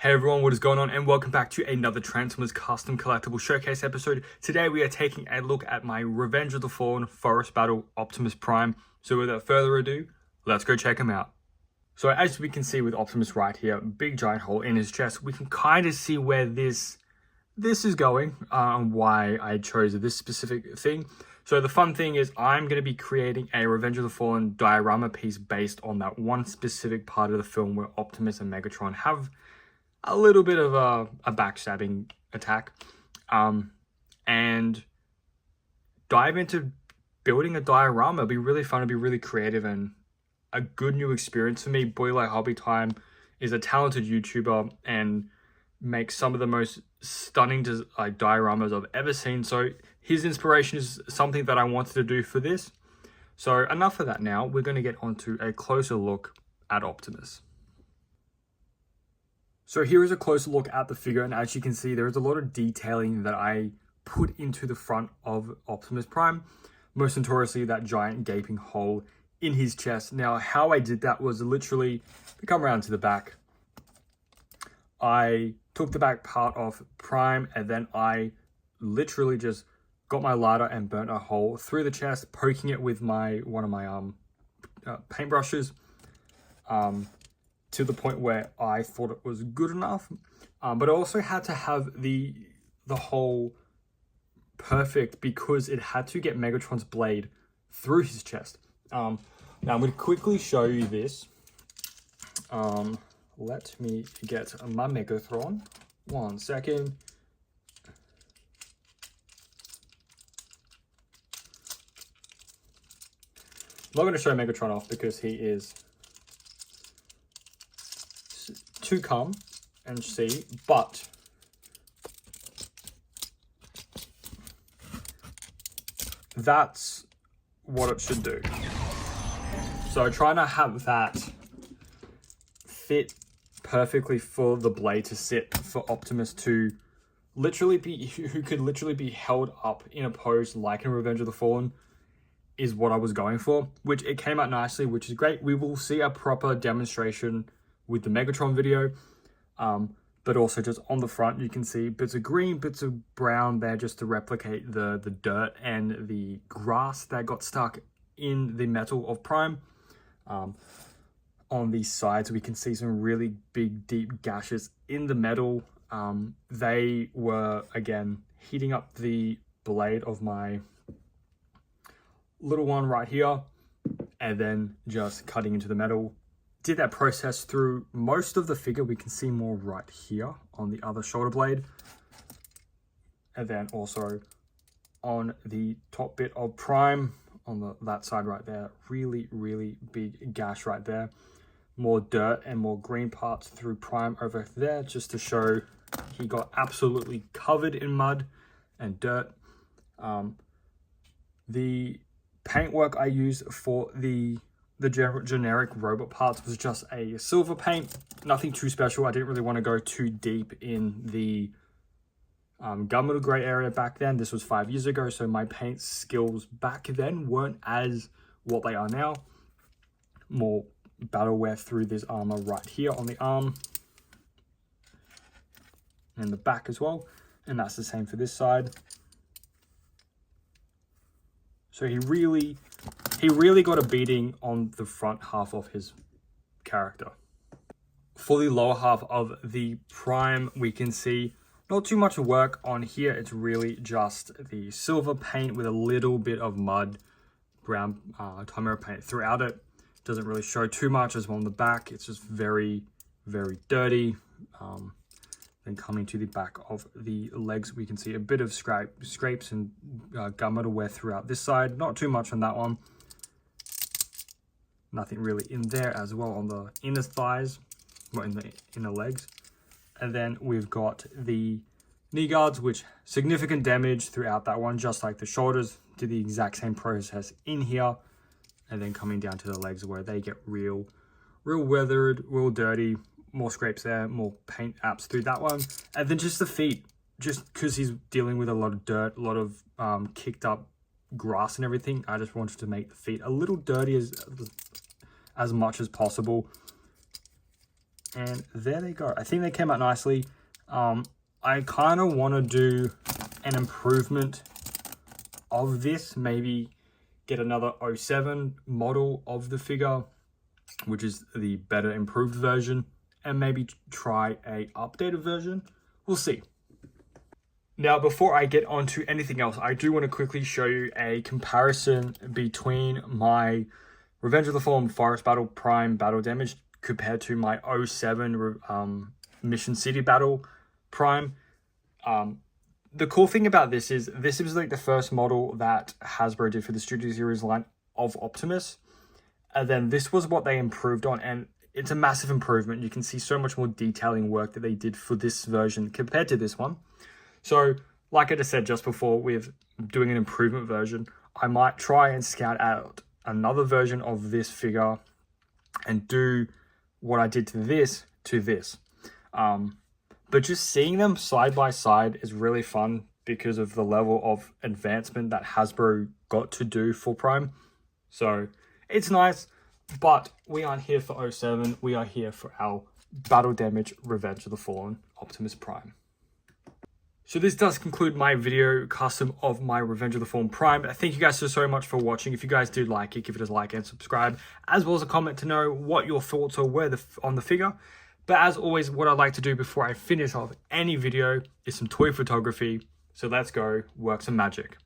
Hey everyone, what is going on, and welcome back to another Transformers Custom Collectible Showcase episode. Today we are taking a look at my Revenge of the Fallen Forest Battle Optimus Prime. So without further ado, let's go check him out. So as we can see with Optimus right here, big giant hole in his chest, we can kind of see where this is going, why I chose this specific thing. So the fun thing is I'm going to be creating a Revenge of the Fallen diorama piece based on that one specific part of the film where Optimus and Megatron have a little bit of a backstabbing attack, and dive into building a diorama. It'll be really fun, it'll be really creative, and a good new experience for me. Boy Hobby Time is a talented YouTuber and makes some of the most stunning dioramas I've ever seen. So his inspiration is something that I wanted to do for this. So enough of that now. We're going to get onto a closer look at Optimus. So here is a closer look at the figure, and as you can see, there is a lot of detailing that I put into the front of Optimus Prime, most notoriously that giant gaping hole in his chest. Now, how I did that was literally, to come around to the back, I took the back part off Prime, and then I literally just got my lighter and burnt a hole through the chest, poking it with one of my paintbrushes, to the point where I thought it was good enough, but I also had to have the hole perfect because it had to get Megatron's blade through his chest. Now I'm going to quickly show you this. Let me get my Megatron. 1 second. I'm not going to show Megatron off because he is to come and see, but that's what it should do. So trying to have that fit perfectly for the blade to sit for Optimus to literally be, who could literally be held up in a pose like in Revenge of the Fallen, is what I was going for, which it came out nicely, which is great. We will see a proper demonstration with the Megatron video, but also just on the front you can see bits of green, bits of brown there just to replicate the dirt and the grass that got stuck in the metal of Prime. On these sides we can see some really big deep gashes in the metal. They were again heating up the blade of my little one right here and then just cutting into the metal. Did that process through most of the figure. We can see more right here on the other shoulder blade, and then also on the top bit of Prime on that side right there. Really big gash right there. More dirt and more green parts through Prime over there, just to show he got absolutely covered in mud and dirt. The paintwork I used for the generic robot parts was just a silver paint, nothing too special. I didn't really want to go too deep in the gunmetal gray area back then. This was 5 years ago, so my paint skills back then weren't as what they are now. More battle wear through this armor right here on the arm and the back as well, and that's the same for this side. So he really got a beating on the front half of his character. For the lower half of the Prime, we can see not too much work on here. It's really just the silver paint with a little bit of mud, brown Chimera paint throughout it. Doesn't really show too much as well on the back. It's just very dirty. Then coming to the back of the legs, we can see a bit of scrapes and gunmetal wear throughout this side. Not too much on that one. Nothing really in there as well on the inner thighs, or in the inner legs. And then we've got the knee guards, which significant damage throughout that one, just like the shoulders. Did the exact same process in here. And then coming down to the legs where they get real weathered, real dirty. More scrapes there, more paint apps through that one. And then just the feet, just because he's dealing with a lot of dirt, a lot of kicked up grass and everything. I just wanted to make the feet a little dirty as much as possible. And there they go. I think they came out nicely. I kind of want to do an improvement of this. Maybe get another 07 model of the figure, which is the better improved version. And maybe try a updated version. We'll see. Now, before I get on to anything else, I do want to quickly show you a comparison between my Revenge of the Fallen Forest Battle Prime battle damage compared to my 07 Mission City Battle Prime. The cool thing about this is like the first model that Hasbro did for the Studio Series line of Optimus. And then this was what they improved on, and it's a massive improvement. You can see so much more detailing work that they did for this version compared to this one. So, like I just said just before, with doing an improvement version, I might try and scout out another version of this figure and do what I did to this. But just seeing them side by side is really fun because of the level of advancement that Hasbro got to do for Prime. So, it's nice. But we aren't here for 07, we are here for our Battle Damage Revenge of the Fallen Optimus Prime. So this does conclude my video custom of my Revenge of the Fallen Prime. Thank you guys so much for watching. If you guys did like it, give it a like and subscribe, as well as a comment to know what your thoughts are on the figure. But as always, what I like to do before I finish off any video is some toy photography. So let's go work some magic.